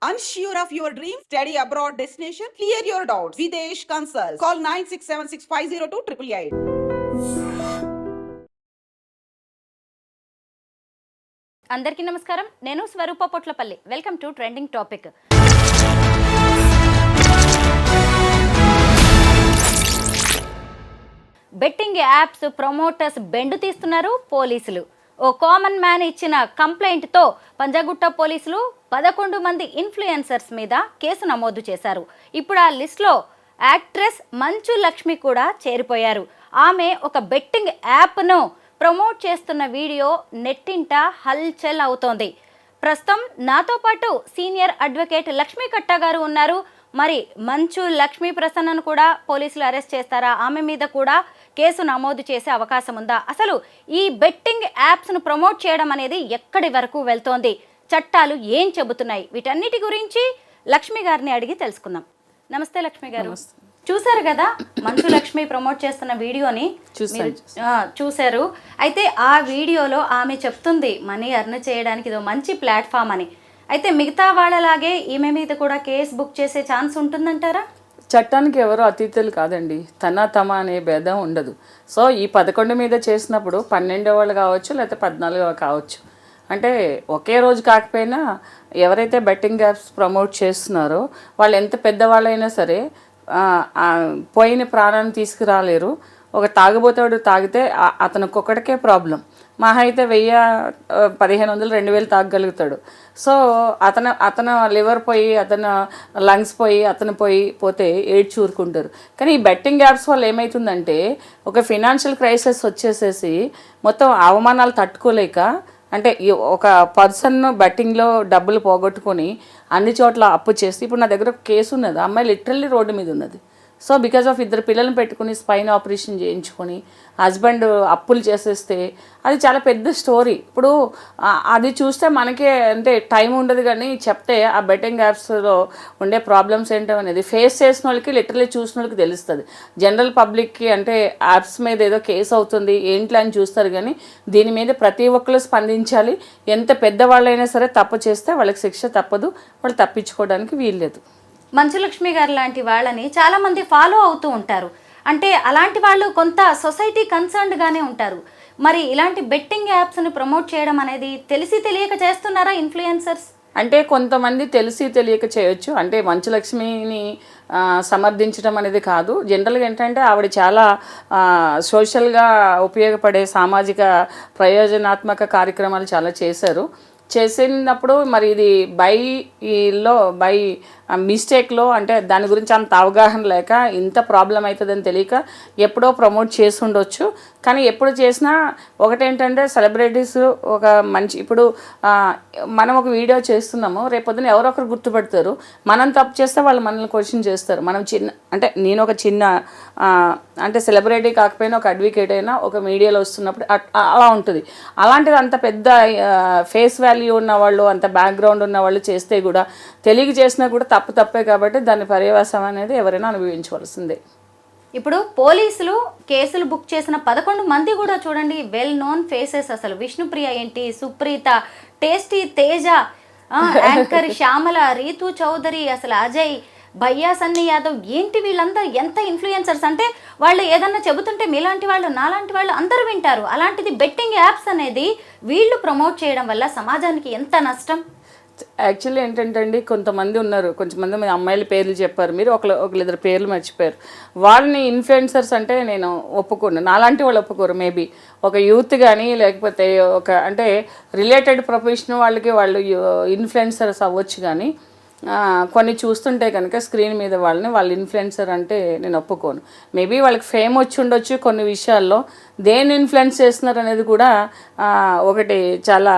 Unsure of your dream? Study abroad destination? Clear your doubts. Videsh Consult. Call 9676502888. అందరికీ నమస్కారం. నేను Swaroopa Potlapalli. Welcome to trending topic. Betting apps promoters బెండు తీస్తున్నారు పోలీసులు. ఓ common man ఇచ్చిన కంప్లైంట్తో పంజాగుట్ట పోలీసులు 11 మంది ఇన్ఫ్లుయెన్సర్స్ మీద కేసు నమోదు చేశారు. ఇప్పుడు ఆ లిస్ట్లో యాక్ట్రెస్ మంచు లక్ష్మి కూడా చేరిపోయారు. ఆమె ఒక బెట్టింగ్ యాప్ను ప్రమోట్ చేస్తున్న వీడియో నెట్టింట హల్చల్ అవుతోంది. ప్రస్తుతం నాతో పాటు సీనియర్ అడ్వకేట్ లక్ష్మీ కట్టా గారు ఉన్నారు. మరి మంచు లక్ష్మీ ప్రసన్నను కూడా పోలీసులు అరెస్ట్ చేస్తారా? ఆమె మీద కూడా కేసు నమోదు చేసే అవకాశం ఉందా? అసలు ఈ బెట్టింగ్ యాప్స్ను ప్రమోట్ చేయడం అనేది ఎక్కడి వరకు వెళ్తోంది? చట్టాలు ఏం చెబుతున్నాయి? వీటన్నిటి గురించి లక్ష్మి గారిని అడిగి తెలుసుకుందాం. నమస్తే లక్ష్మి గారు. చూశారు కదా మంచు లక్ష్మి ప్రమోట్ చేస్తున్న వీడియోని? చూశారు. అయితే ఆ వీడియోలో ఆమె చెప్తుంది మనీ ఎర్న్ చేయడానికి ఇదో మంచి ప్లాట్ఫామ్ అని. అయితే మిగతా వాళ్ళలాగే ఈమె మీద కూడా కేసు బుక్ చేసే ఛాన్స్ ఉంటుందంటారా? చట్టానికి ఎవరు అతీతులు కాదండి. తమ అనే భేదం ఉండదు. సో ఈ 11 మీద చేసినప్పుడు 12 వాళ్ళు కావచ్చు, లేకపోతే 14 కావచ్చు. అంటే ఒకే రోజు కాకపోయినా ఎవరైతే బెట్టింగ్ యాప్స్ ప్రమోట్ చేస్తున్నారో వాళ్ళు ఎంత పెద్దవాళ్ళైనా సరే పోయిన ప్రాణాన్ని తీసుకురాలేరు. ఒక తాగుబోతాడు తాగితే అతనికి ఒక్కడికే ప్రాబ్లం. మహా అయితే 1000, 1500, 2000 తాగగలుగుతాడు. సో అతను లివర్ పోయి, అతను లంగ్స్ పోయి, అతను పోతే ఏడ్చి ఊరుకుంటారు. కానీ ఈ బెట్టింగ్ యాప్స్ వల్ల ఏమవుతుందంటే ఒక ఫినాన్షియల్ క్రైసిస్ వచ్చేసేసి మొత్తం అవమానాలు తట్టుకోలేక, అంటే ఒక పర్సన్ బెట్టింగ్లో డబ్బులు పోగొట్టుకొని అన్ని చోట్ల అప్పు చేసి, ఇప్పుడు నా దగ్గర ఒక కేసు ఉన్నది. అమ్మాయి లిటరల్లీ రోడ్డు మీద ఉన్నది. సో బికాజ్ ఆఫ్ 2 పిల్లలను పెట్టుకుని స్పైన్ ఆపరేషన్ చేయించుకొని హస్బెండ్ అప్పులు చేసేస్తే అది చాలా పెద్ద స్టోరీ. ఇప్పుడు అది చూస్తే మనకే అంటే టైం ఉండదు, కానీ చెప్తే ఆ బెట్టింగ్ యాప్స్లో ఉండే ప్రాబ్లమ్స్ ఏంటో అనేది ఫేస్ చేసిన వాళ్ళకి, లిటరల్లీ చూసిన వాళ్ళకి తెలుస్తుంది. జనరల్ పబ్లిక్కి అంటే యాప్స్ మీద ఏదో కేసు అవుతుంది ఏంటి అని చూస్తారు, కానీ దీని మీద ప్రతి ఒక్కరు స్పందించాలి. ఎంత పెద్దవాళ్ళైనా సరే తప్పు చేస్తే వాళ్ళకి శిక్ష తప్పదు, వాళ్ళు తప్పించుకోవడానికి వీల్లేదు. మంచు లక్ష్మి గారు లాంటి వాళ్ళని చాలామంది ఫాలో అవుతూ ఉంటారు. అంటే అలాంటి వాళ్ళు కొంత సొసైటీ కన్సర్న్డ్గానే ఉంటారు. మరి ఇలాంటి బెట్టింగ్ యాప్స్ని ప్రమోట్ చేయడం అనేది తెలిసి తెలియక చేస్తున్నారా ఇన్ఫ్లుయెన్సర్స్? అంటే కొంతమంది తెలిసి తెలియక చేయొచ్చు. అంటే మంచు లక్ష్మిని సమర్థించడం అనేది కాదు. జనరల్గా ఏంటంటే ఆవిడ చాలా సోషల్గా ఉపయోగపడే సామాజిక ప్రయోజనాత్మక కార్యక్రమాలు చాలా చేసినప్పుడు మరి ఇది బై మిస్టేక్లో, అంటే దాని గురించి అంత అవగాహన లేక, ఇంత ప్రాబ్లం అవుతుందని తెలియక ఎప్పుడో ప్రమోట్ చేసి ఉండొచ్చు. కానీ ఎప్పుడు చేసినా ఒకటేంటంటే సెలబ్రిటీస్ ఒక మంచి, ఇప్పుడు మనం ఒక వీడియో చేస్తున్నాము, రేపొద్దున ఎవరో ఒకరు గుర్తుపెడతారు. మనం తప్పు చేస్తే వాళ్ళు మనల్ని క్వశ్చన్ చేస్తారు. మనం అంటే నేను ఒక చిన్న అంటే సెలబ్రిటీ కాకపోయినా ఒక అడ్వకేట్ అయినా ఒక మీడియాలో వస్తున్నప్పుడు అలా ఉంటుంది. అలాంటిది అంత పెద్ద ఫేస్ వాల్యూ ఉన్నవాళ్ళు, అంత బ్యాక్గ్రౌండ్ ఉన్నవాళ్ళు చేస్తే కూడా, తెలియక చేసినా కూడా తప్పే. కాబట్టి దాని పర్యవసానం అనేది ఎవరైనా అనుభవించవలసిందే. ఇప్పుడు పోలీసులు కేసులు బుక్ చేసిన 11 మంది కూడా చూడండి వెల్ నోన్ ఫేసెస్. అసలు విష్ణుప్రియ ఏంటి, సుప్రీత, టేస్టీ తేజ, యాంకర్ శ్యామల, రీతు చౌదరి, అసలు అజయ్, భయ్యా, సన్నీ యాదవ్ ఏంటి, వీళ్ళంతా ఎంత ఇన్ఫ్లుయెన్సర్స్ అంటే వాళ్ళు ఏదన్నా చెబుతుంటే మీలాంటి వాళ్ళు, నాలాంటి వాళ్ళు అందరూ వింటారు. అలాంటిది బెట్టింగ్ యాప్స్ అనేది వీళ్ళు ప్రమోట్ చేయడం వల్ల సమాజానికి ఎంత నష్టం? యాక్చువల్లీ ఏంటంటే అండి, కొంతమంది ఉన్నారు, కొంతమంది అమ్మాయిల పేర్లు చెప్పారు మీరు, ఒకళ్ళిద్దరు పేర్లు మర్చిపోయారు. వాళ్ళని ఇన్ఫ్లుయెన్సర్స్ అంటే నేను ఒప్పుకోను. నాలాంటి వాళ్ళు ఒప్పుకోరు. మేబీ ఒక యూత్ కానీ, లేకపోతే ఒక అంటే రిలేటెడ్ ప్రొఫెషన్ వాళ్ళకి వాళ్ళు ఇన్ఫ్లుయెన్సర్స్ అవ్వచ్చు. కానీ కొన్ని చూస్తుంటే కనుక స్క్రీన్ మీద వాళ్ళు ఇన్ఫ్లుయెన్సర్ అంటే నేను ఒప్పుకోను. మేబీ వాళ్ళకి ఫేమ్ వచ్చి ఉండొచ్చు కొన్ని విషయాల్లో. దేన్ని ఇన్ఫ్లుయెన్స్ చేస్తున్నారు అనేది కూడా ఒకటి చాలా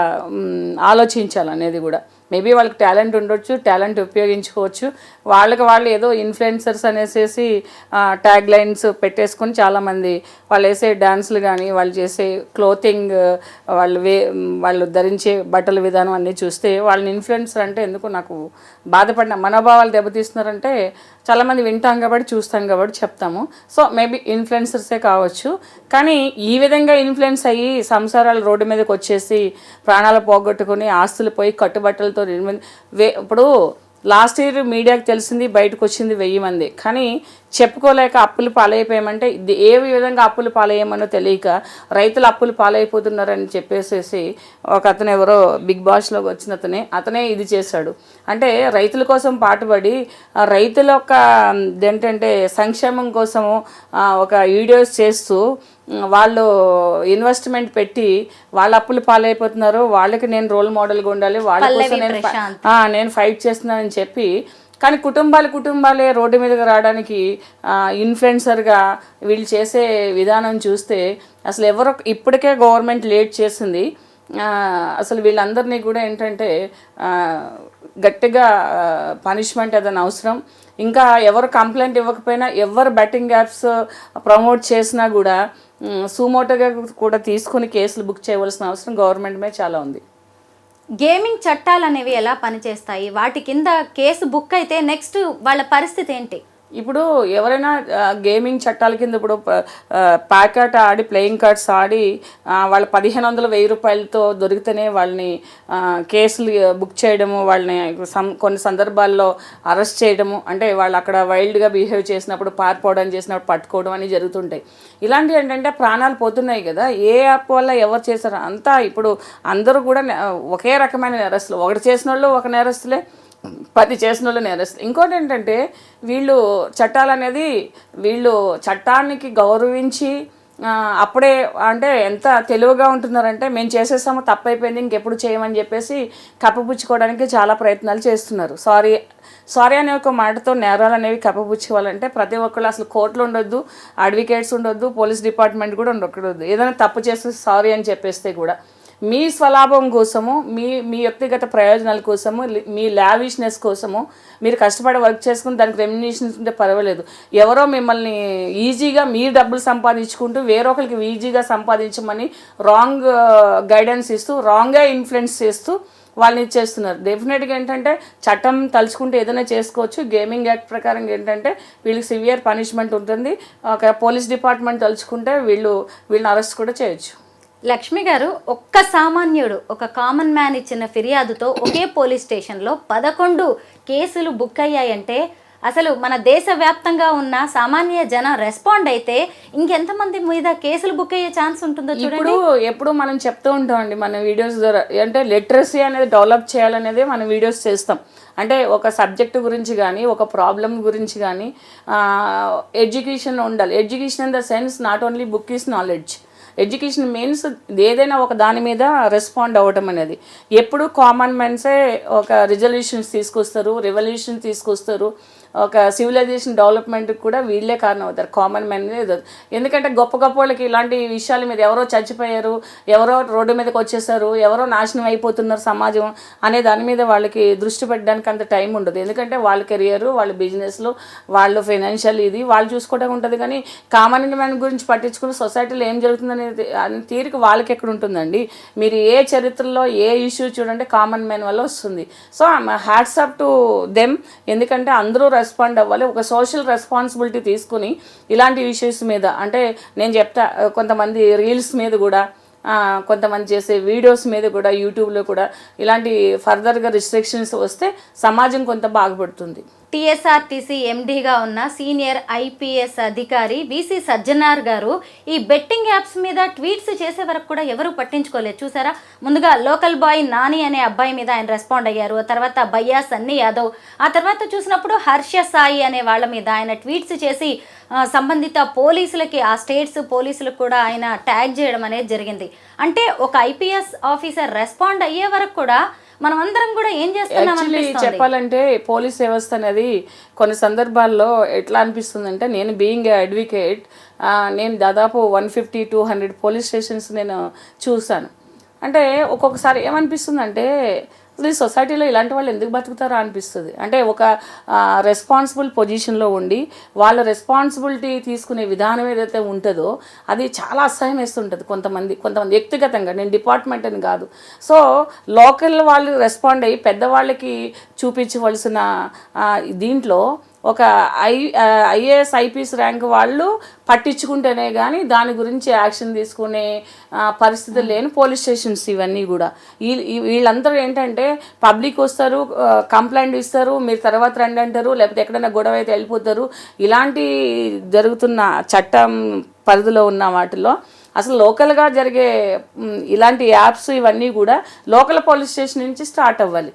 ఆలోచించాలనేది కూడా. మేబీ వాళ్ళకి టాలెంట్ ఉండొచ్చు, టాలెంట్ ఉపయోగించుకోవచ్చు. వాళ్ళు ఏదో ఇన్ఫ్లుయెన్సర్స్ అనేసి ట్యాగ్ లైన్స్ పెట్టేసుకొని చాలామంది వాళ్ళు వేసే డాన్సులు కానీ, వాళ్ళు చేసే క్లోతింగ్, వాళ్ళు ధరించే బట్టల విధానం అన్నీ చూస్తే వాళ్ళని ఇన్ఫ్లుయెన్సర్ అంటే ఎందుకు నాకు బాధపడిన మనోభావాలు దెబ్బతీస్తున్నారంటే చాలామంది వింటాం కాబట్టి, చూస్తాం కాబట్టి చెప్తాము. సో మేబీ ఇన్ఫ్లుయెన్సర్సే కావచ్చు. కానీ ఈ విధంగా ఇన్ఫ్లుయెన్స్ అయ్యి సంసారాలు రోడ్డు మీదకి వచ్చేసి ప్రాణాలు పోగొట్టుకుని ఆస్తులు పోయి కట్టుబట్టలతో ఇప్పుడు లాస్ట్ ఇయర్ మీడియాకి తెలిసింది, బయటకు వచ్చింది 1000 మంది. కానీ చెప్పుకోలేక అప్పులు పాలైపోయామంటే ఇది ఏ విధంగా అప్పులు పాలయ్యామనో తెలియక రైతులు అప్పులు పాలైపోతున్నారని చెప్పేసేసి ఒక అతను ఎవరో బిగ్ బాస్లోకి వచ్చిన అతనే ఇది చేశాడు. అంటే రైతుల కోసం పాటుపడి రైతుల యొక్క ఏంటంటే సంక్షేమం కోసము ఒక వీడియోస్ చేస్తూ వాళ్ళు ఇన్వెస్ట్మెంట్ పెట్టి వాళ్ళ అప్పులు పాలైపోతున్నారు, వాళ్ళకి నేను రోల్ మోడల్గా ఉండాలి, వాళ్ళ కోసం నేను ఫైట్ చేస్తున్నానని చెప్పి, కానీ కుటుంబాలే రోడ్డు మీదకి రావడానికి ఇన్ఫ్లుయెన్సర్గా వీళ్ళు చేసే విధానం చూస్తే అసలు ఎవరో ఇప్పటికే గవర్నమెంట్ లేట్ చేసింది. అసలు వీళ్ళందరినీ కూడా ఏంటంటే గట్టిగా పనిష్మెంట్ ఏదైనా అవసరం. ఇంకా ఎవరు కంప్లైంట్ ఇవ్వకపోయినా, ఎవరు బెట్టింగ్ యాప్స్ ప్రమోట్ చేసినా కూడా సుమోటోగా కూడా తీసుకుని కేసులు బుక్ చేయవలసిన అవసరం గవర్నమెంట్ మీద చాలా ఉంది. గేమింగ్ చట్టాలు అనేవి ఎలా పనిచేస్తాయి? వాటి కింద కేసు బుక్ అయితే నెక్స్ట్ వాళ్ళ పరిస్థితి ఏంటి? ఇప్పుడు ఎవరైనా గేమింగ్ చట్టాల కింద ఇప్పుడు ప్యాకెట్ ఆడి ప్లేయింగ్ కార్డ్స్ ఆడి వాళ్ళ 1500-1000 రూపాయలతో దొరికితేనే వాళ్ళని కేసులు బుక్ చేయడము, వాళ్ళని కొన్ని సందర్భాల్లో అరెస్ట్ చేయడము, అంటే వాళ్ళు అక్కడ వైల్డ్గా బిహేవ్ చేసినప్పుడు పారిపోవడం చేసినప్పుడు పట్టుకోవడం అని జరుగుతుంటాయి. ఇలాంటివి ఏంటంటే ప్రాణాలు పోతున్నాయి కదా. ఏ యాప్ వల్ల ఎవరు చేశారు అంతా ఇప్పుడు అందరూ కూడా ఒకే రకమైన నేరస్తులు. ఒకటి చేసిన వాళ్ళు ఒక నేరస్తులే, 10 చేసిన వాళ్ళు నేరస్తులు. ఇంకోటి ఏంటంటే వీళ్ళు చట్టాలు అనేది వీళ్ళు చట్టానికి గౌరవించి అప్పుడే అంటే ఎంత తెలివిగా ఉంటున్నారంటే మేము చేసేసాము, తప్పైపోయింది, ఇంకెప్పుడు చేయమని చెప్పేసి కప్పిపుచ్చుకోవడానికి చాలా ప్రయత్నాలు చేస్తున్నారు. సారీ అనే ఒక మాటతో నేరాలు అనేవి కప్పిపుచ్చుకోవాలంటే ప్రతి ఒక్కళ్ళు అసలు కోర్టులు ఉండొద్దు, అడ్వకేట్స్ ఉండొద్దు, పోలీస్ డిపార్ట్మెంట్ కూడా ఉండకూడదు. ఏదైనా తప్పు చేస్తే సారీ అని చెప్పేస్తే కూడా మీ స్వలాభం కోసము, మీ వ్యక్తిగత ప్రయోజనాల కోసము, మీ లావిష్నెస్ కోసము మీరు కష్టపడి వర్క్ చేసుకుని దానికి రెమ్యునేషన్ ఉంటే పర్వాలేదు. ఎవరో మిమ్మల్ని ఈజీగా మీరు డబ్బులు సంపాదించుకుంటూ వేరొకరికి ఈజీగా సంపాదించమని రాంగ్ గైడెన్స్ ఇస్తూ, రాంగ్గా ఇన్ఫ్లుయెన్స్ చేస్తూ వాళ్ళని ఇచ్చేస్తున్నారు. డెఫినెట్గా ఏంటంటే చట్టం తలుచుకుంటే ఏదైనా చేసుకోవచ్చు. గేమింగ్ యాక్ట్ ప్రకారం ఏంటంటే వీళ్ళకి సివియర్ పనిష్మెంట్ ఉంటుంది. ఒక పోలీస్ డిపార్ట్మెంట్ తలుచుకుంటే వీళ్ళని అరెస్ట్ కూడా చేయొచ్చు. లక్ష్మి గారు, ఒక్క సామాన్యుడు, ఒక కామన్ మ్యాన్ ఇచ్చిన ఫిర్యాదుతో ఒకే పోలీస్ స్టేషన్లో 11 కేసులు బుక్ అయ్యాయంటే అసలు మన దేశవ్యాప్తంగా ఉన్న సామాన్య జనం రెస్పాండ్ అయితే ఇంకెంతమంది మీద కేసులు బుక్ అయ్యే ఛాన్స్ ఉంటుందో చూడండి. ఎప్పుడు మనం చెప్తూ ఉంటామండి మన వీడియోస్ ద్వారా, అంటే లిటరసీ అనేది డెవలప్ చేయాలనేది మనం వీడియోస్ చేస్తాం. అంటే ఒక సబ్జెక్టు గురించి కానీ, ఒక ప్రాబ్లం గురించి కానీ ఎడ్యుకేషన్ ఉండాలి. Education in the sense not only book is knowledge. Education means ఏదైనా ఒక దాని మీద రెస్పాండ్ అవ్వటం అనేది. ఎప్పుడు కామన్ మ్యాన్సే ఒక రిజల్యూషన్స్ తీసుకొస్తారు, రెవల్యూషన్ తీసుకొస్తారు, ఒక సివిలైజేషన్ డెవలప్మెంట్కి కూడా వీళ్ళే కారణం అవుతారు, కామన్ మ్యాన్. ఎందుకంటే గొప్ప వాళ్ళకి ఇలాంటి విషయాల మీద ఎవరో చచ్చిపోయారు, ఎవరో రోడ్డు మీదకి వచ్చేసారు, ఎవరో నాశనం అయిపోతున్నారు సమాజం అనే దాని మీద వాళ్ళకి దృష్టి పెట్టడానికి అంత టైం ఉండదు. ఎందుకంటే వాళ్ళ కెరియర్, వాళ్ళ బిజినెస్లు, వాళ్ళు ఫైనాన్షియల్ ఇది వాళ్ళు చూసుకోవడం ఉంటుంది. కానీ కామన్ మ్యాన్ గురించి పట్టించుకుని సొసైటీలో ఏం జరుగుతుందనే తీరిక వాళ్ళకి ఎక్కడ ఉంటుందండి? మీరు ఏ చరిత్రలో ఏ ఇష్యూ చూడండి కామన్ మ్యాన్ వల్ల వస్తుంది. So hats up to them. ఎందుకంటే అందరూ రెస్పాండ్ అవ్వాలి, ఒక సోషల్ రెస్పాన్సిబిలిటీ తీసుకుని ఇలాంటి ఇష్యూస్ మీద. అంటే నేను చెప్తా, కొంతమంది రీల్స్ మీద కూడా, కొంతమంది చేసే వీడియోస్ మీద కూడా, యూట్యూబ్లో కూడా ఇలాంటి ఫర్దర్గా రిస్ట్రిక్షన్స్ వస్తే సమాజం కొంత బాగుపడుతుంది. టీఎస్ఆర్టీసీ ఎండీగా ఉన్న సీనియర్ ఐపీఎస్ అధికారి వీసీ సజ్జనార్ గారు ఈ బెట్టింగ్ యాప్స్ మీద ట్వీట్స్ చేసే వరకు కూడా ఎవరు పట్టించుకోలేదు. చూసారా, ముందుగా లోకల్ బాయ్ నాని అనే అబ్బాయి మీద ఆయన రెస్పాండ్ అయ్యారు. తర్వాత భయ్యా సన్నీ యాదవ్, ఆ తర్వాత చూసినప్పుడు హర్ష సాయి అనే వాళ్ళ మీద ఆయన ట్వీట్స్ చేసి సంబంధిత పోలీసులకి, ఆ స్టేట్స్ పోలీసులకు కూడా ఆయన ట్యాగ్ చేయడం అనేది జరిగింది. అంటే ఒక ఐపీఎస్ ఆఫీసర్ రెస్పాండ్ అయ్యే వరకు కూడా మనం అందరం కూడా ఏం చేస్తున్నాం చెప్పాలంటే పోలీస్ వ్యవస్థ అనేది కొన్ని సందర్భాల్లో ఎట్లా అనిపిస్తుందంటే, నేను బీయింగ్ ఏ అడ్వకేట్ నేను దాదాపు 150-200 పోలీస్ స్టేషన్స్ నేను చూశాను. అంటే ఒక్కొక్కసారి ఏమనిపిస్తుందంటే ఈ సొసైటీలో ఇలాంటి వాళ్ళు ఎందుకు బతుకుతారా అనిపిస్తుంది. అంటే ఒక రెస్పాన్సిబుల్ పొజిషన్లో ఉండి వాళ్ళ రెస్పాన్సిబిలిటీ తీసుకునే విధానం ఏదైతే ఉంటుందో అది చాలా అసహ్యం వేస్తుంటుంది కొంతమంది వ్యక్తిగతంగా, నేను డిపార్ట్మెంట్ అని కాదు. సో లోకల్ వాళ్ళు రెస్పాండ్ అయ్యి పెద్దవాళ్ళకి చూపించవలసిన దీంట్లో ఒక ఐఏఎస్ ఐపీఎస్ ర్యాంక్ వాళ్ళు పట్టించుకుంటేనే కానీ దాని గురించి యాక్షన్ తీసుకునే పరిస్థితులు లేని పోలీస్ స్టేషన్స్ ఇవన్నీ కూడా. వీళ్ళందరూ ఏంటంటే పబ్లిక్ వస్తారు, కంప్లైంట్ ఇస్తారు, మీరు తర్వాత రండి అంటారు, లేకపోతే ఎక్కడైనా గొడవ అయితే వెళ్ళిపోతారు. ఇలాంటి జరుగుతున్న చట్టం పరిధిలో ఉన్న వాటిలో అసలు లోకల్గా జరిగే ఇలాంటి యాప్స్ ఇవన్నీ కూడా లోకల్ పోలీస్ స్టేషన్ నుంచి స్టార్ట్ అవ్వాలి.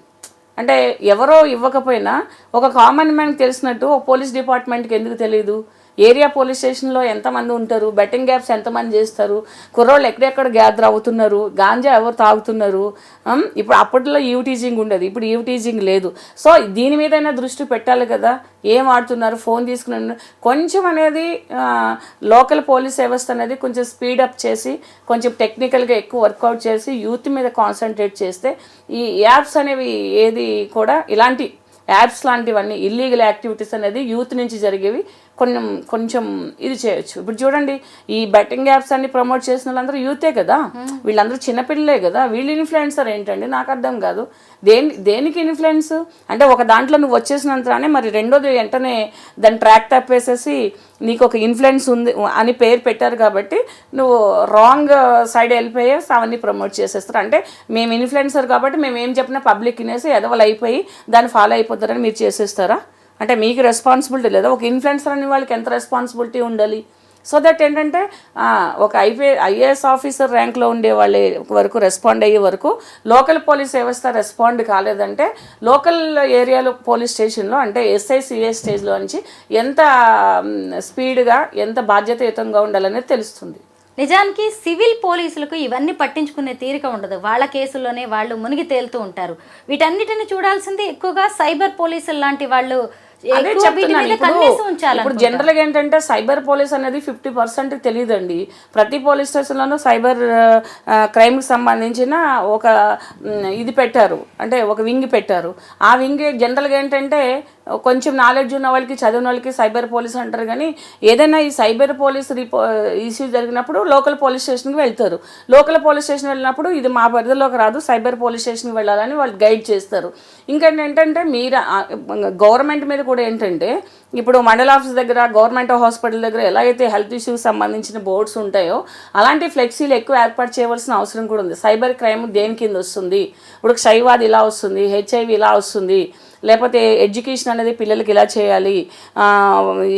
అంటే ఎవరో ఇవ్వకపోయినా ఒక కామన్ మ్యాన్కి తెలిసినట్టు ఒక పోలీస్ డిపార్ట్మెంట్కి ఎందుకు తెలియదు? ఏరియా పోలీస్ స్టేషన్లో ఎంతమంది ఉంటారు, బెట్టింగ్ యాప్స్ ఎంతమంది చేస్తారు, కుర్రోళ్ళు ఎక్కడెక్కడ గ్యాదర్ అవుతున్నారు, గాంజా ఎవరు తాగుతున్నారు. ఇప్పుడు అప్పట్లో టీజింగ్ ఉండేది, ఇప్పుడు టీజింగ్ లేదు. సో దీని మీదైనా దృష్టి పెట్టాలి కదా. ఏం ఆడుతున్నారు, ఫోన్ తీసుకుని కొంచెం అనేది లోకల్ పోలీస్ వ్యవస్థ అనేది కొంచెం స్పీడప్ చేసి కొంచెం టెక్నికల్గా ఎక్కువ వర్కౌట్ చేసి యూత్ మీద కాన్సన్ట్రేట్ చేస్తే ఈ యాప్స్ అనేవి ఏది కూడా ఇలాంటి యాప్స్ లాంటివన్నీ ఇల్లీగల్ యాక్టివిటీస్ అనేది యూత్ నుంచి జరిగేవి కొంచెం ఇది చేయొచ్చు. ఇప్పుడు చూడండి, ఈ బెట్టింగ్ యాప్స్ అన్ని ప్రమోట్ చేసిన వాళ్ళందరూ యూతే కదా, వీళ్ళందరూ చిన్నపిల్లలే కదా. వీళ్ళు ఇన్ఫ్లుయెన్సర్ ఏంటండి నాకు అర్థం కాదు. దేనికి ఇన్ఫ్లుయెన్స్ అంటే ఒక దాంట్లో నువ్వు వచ్చేసినంతనే మరి రెండోది వెంటనే దాన్ని ట్రాక్ తప్పేసేసి నీకు ఒక ఇన్ఫ్లుయెన్స్ ఉంది అని పేరు పెట్టారు కాబట్టి నువ్వు రాంగ్ సైడ్ వెళ్ళిపోయి అవన్నీ ప్రమోట్ చేసేస్తారు. అంటే మేము ఇన్ఫ్లుయెన్సర్ కాబట్టి మేము ఏం చెప్పినా పబ్లిక్ వినేసి ఎదవలు అయిపోయి దాన్ని ఫాలో అయిపోతారని మీరు చేసేస్తారా? అంటే మీకు రెస్పాన్సిబిలిటీ లేదా? ఒక ఇన్ఫ్లుయెన్సర్ అనే వాళ్ళకి ఎంత రెస్పాన్సిబిలిటీ ఉండాలి? సో దట్ ఏంటంటే ఒక ఐఏఎస్ ఆఫీసర్ ర్యాంక్లో ఉండే వాళ్ళ వరకు రెస్పాండ్ అయ్యే వరకు లోకల్ పోలీస్ వ్యవస్థ రెస్పాండ్ కాలేదంటే లోకల్ ఏరియాలో పోలీస్ స్టేషన్లో అంటే ఎస్ఐ సిఐ స్టేజ్లో నుంచి ఎంత స్పీడ్గా ఎంత బాధ్యతాయుతంగా ఉండాలనేది తెలుస్తుంది. నిజానికి సివిల్ పోలీసులకు ఇవన్నీ పట్టించుకునే తీరిక ఉండదు. వాళ్ళ కేసుల్లోనే వాళ్ళు మునిగి తేలుతూ ఉంటారు. వీటన్నిటిని చూడాల్సింది ఎక్కువగా సైబర్ పోలీసులు లాంటి వాళ్ళు. అదే చెప్తున్నాను. ఇప్పుడు జనరల్గా ఏంటంటే సైబర్ పోలీస్ అనేది 50% తెలియదండి. ప్రతి పోలీస్ స్టేషన్లోనూ సైబర్ క్రైమ్కి సంబంధించిన ఒక ఇది పెట్టారు, అంటే ఒక వింగ్ పెట్టారు. ఆ వింగ్ జనరల్గా ఏంటంటే కొంచెం నాలెడ్జ్ ఉన్న వాళ్ళకి చదివిన వాళ్ళకి సైబర్ పోలీస్ అంటారు. కానీ ఏదైనా ఈ సైబర్ పోలీస్ ఇష్యూ జరిగినప్పుడు లోకల్ పోలీస్ స్టేషన్కి వెళ్తారు. లోకల్ పోలీస్ స్టేషన్ వెళ్ళినప్పుడు ఇది మా పరిధిలోకి రాదు, సైబర్ పోలీస్ స్టేషన్కి వెళ్ళాలని వాళ్ళు గైడ్ చేస్తారు. ఇంకేంటి ఏంటంటే మీరు గవర్నమెంట్ మీద కూడా ఏంటంటే ఇప్పుడు మండల ఆఫీస్ దగ్గర గవర్నమెంట్ హాస్పిటల్ దగ్గర ఎలా అయితే హెల్త్ ఇష్యూస్ సంబంధించిన బోర్డ్స్ ఉంటాయో అలాంటి ఫ్లెక్సీలు ఎక్కువ ఏర్పాటు చేయవలసిన అవసరం కూడా ఉంది. సైబర్ క్రైమ్ దేని కింద వస్తుంది, ఇప్పుడు క్షయవాది ఇలా వస్తుంది, హెచ్ఐవి ఇలా వస్తుంది, లేకపోతే ఎడ్యుకేషన్ అనేది పిల్లలకి ఇలా చేయాలి,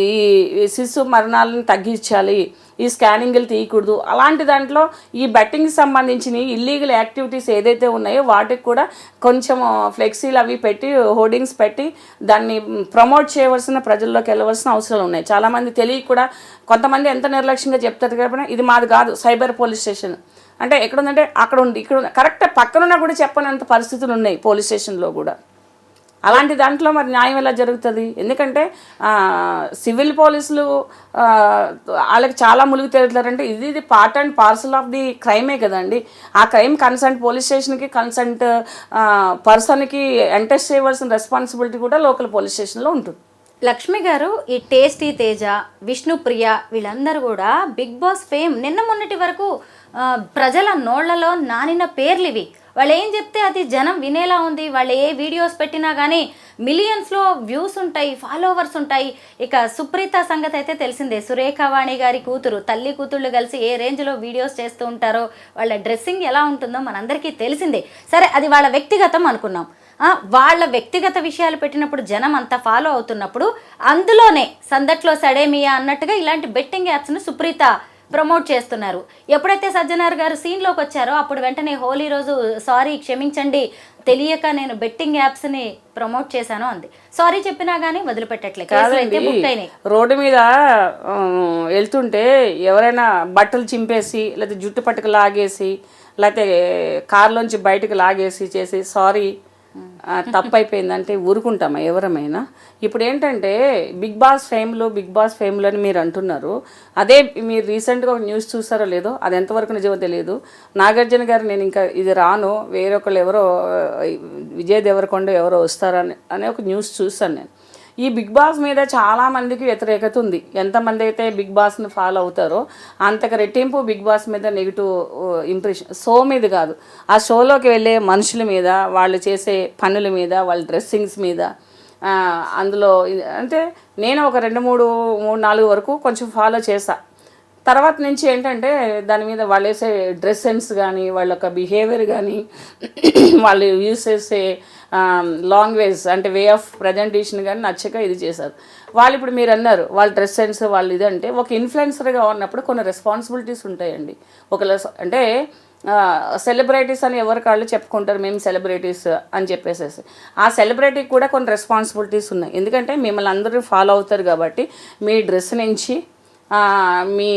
ఈ శిశు మరణాలను తగ్గించాలి, ఈ స్కానింగ్లు తీయకూడదు. అలాంటి దాంట్లో ఈ బెట్టింగ్కి సంబంధించిన ఇల్లీగల్ యాక్టివిటీస్ ఏదైతే ఉన్నాయో వాటికి కూడా కొంచెం ఫ్లెక్సీలు అవి పెట్టి హోర్డింగ్స్ పెట్టి దాన్ని ప్రమోట్ చేయవలసిన ప్రజల్లోకి వెళ్ళవలసిన అవసరాలు ఉన్నాయి. చాలామంది తెలియక కూడా కొంతమంది ఎంత నిర్లక్ష్యంగా చెప్తారు కాబట్టి ఇది మాది కాదు సైబర్ పోలీస్ స్టేషన్ అంటే ఎక్కడుందంటే అక్కడ ఉంది, ఇక్కడ ఉంది, కరెక్ట్ పక్కనున్నా కూడా చెప్పనంత పరిస్థితులు ఉన్నాయి పోలీస్ స్టేషన్లో కూడా. అలాంటి దాంట్లో మరి న్యాయం ఎలా జరుగుతుంది? ఎందుకంటే సివిల్ పోలీసులు వాళ్ళకి చాలా ములుగు తేలుతారంటే ఇది part and parcel of the క్రైమే కదండి. ఆ క్రైమ్ కన్సర్న్ పోలీస్ స్టేషన్కి కన్సర్న్ పర్సన్కి ఎంటెస్ట్ చేయవలసిన రెస్పాన్సిబిలిటీ కూడా లోకల్ పోలీస్ స్టేషన్లో ఉంటుంది. లక్ష్మి గారు, ఈ టేస్టీ తేజ, విష్ణుప్రియ వీళ్ళందరూ కూడా బిగ్ బాస్ ఫేమ్ నిన్న మొన్నటి వరకు ప్రజల నోళ్లలో నానిన పేర్లు ఇవి. వాళ్ళు ఏం చెప్తే అది జనం వినేలా ఉంది. వాళ్ళు ఏ వీడియోస్ పెట్టినా కానీ మిలియన్స్లో వ్యూస్ ఉంటాయి, ఫాలోవర్స్ ఉంటాయి. ఇక సుప్రీత సంగతి అయితే తెలిసిందే. సురేఖవాణి గారి కూతురు, తల్లి కూతుళ్ళు కలిసి ఏ రేంజ్లో వీడియోస్ చేస్తూ ఉంటారో, వాళ్ళ డ్రెస్సింగ్ ఎలా ఉంటుందో మనందరికీ తెలిసిందే. సరే, అది వాళ్ళ వ్యక్తిగతం అనుకున్నాం. వాళ్ళ వ్యక్తిగత విషయాలు పెట్టినప్పుడు జనం అంతా ఫాలో అవుతున్నప్పుడు అందులోనే సందట్లో సడేమియా అన్నట్టుగా ఇలాంటి బెట్టింగ్ యాప్స్ను సుప్రీత ప్రమోట్ చేస్తున్నారు. ఎప్పుడైతే సజ్జనార్ గారు సీన్లోకి వచ్చారో అప్పుడు వెంటనే హోలీ రోజు సారీ క్షమించండి, తెలియక నేను బెట్టింగ్ యాప్స్ని ప్రమోట్ చేశాను అంది. సారీ చెప్పినా కానీ వదిలిపెట్టట్లేదు. రోడ్డు మీద వెళ్తుంటే ఎవరైనా బట్టలు చింపేసి లేకపోతే జుట్టు పట్టుకు లాగేసి లేకపోతే కార్లోంచి బయటకు లాగేసి చేసి సారీ తప్పైపోయిందంటే ఊరుకుంటామా ఎవరమైనా? ఇప్పుడు ఏంటంటే బిగ్ బాస్ ఫేమ్లో అని మీరు అంటున్నారు. అదే మీరు రీసెంట్గా ఒక న్యూస్ చూసారో లేదో, అది ఎంతవరకు నిజమో తెలియదు. నాగార్జున గారు నేను ఇంకా ఇది రాను, వేరొకళ్ళు ఎవరో విజయ్ దేవరకొండ ఎవరో వస్తారని అనే ఒక న్యూస్ చూసాను నేను. ఈ బిగ్ బాస్ మీద చాలామందికి వ్యతిరేకత ఉంది. ఎంతమంది అయితే బిగ్ బాస్ని ఫాలో అవుతారో అంతకు రెట్టింపు బిగ్ బాస్ మీద నెగిటివ్ ఇంప్రెషన్. షో మీద కాదు, ఆ షోలోకి వెళ్ళే మనుషుల మీద, వాళ్ళు చేసే పనుల మీద, వాళ్ళ డ్రెస్సింగ్స్ మీద, అందులో అంటే నేను ఒక 2-3-4 వరకు కొంచెం ఫాలో చేసా. తర్వాత నుంచి ఏంటంటే దాని మీద వాళ్ళు వేసే డ్రెస్ సెన్స్ కానీ, వాళ్ళ యొక్క బిహేవియర్ కానీ, వాళ్ళు యూస్ చేసే లాంగ్వేజ్ అంటే వే ఆఫ్ ప్రజెంటేషన్ కానీ నచ్చక ఇది చేశారు వాళ్ళు. ఇప్పుడు మీరు అన్నారు వాళ్ళ డ్రెస్ సెన్స్ వాళ్ళు ఇది అంటే, ఒక ఇన్ఫ్లుయెన్సర్గా ఉన్నప్పుడు కొన్ని రెస్పాన్సిబిలిటీస్ ఉంటాయండి. అంటే సెలబ్రిటీస్ అని ఎవరి కాళ్ళు చెప్పుకుంటారు, మేము సెలబ్రిటీస్ అని చెప్పేసేసి. ఆ సెలబ్రిటీకి కూడా కొన్ని రెస్పాన్సిబిలిటీస్ ఉన్నాయి. ఎందుకంటే మిమ్మల్ని అందరూ ఫాలో అవుతారు కాబట్టి మీ డ్రెస్ నుంచి, మీ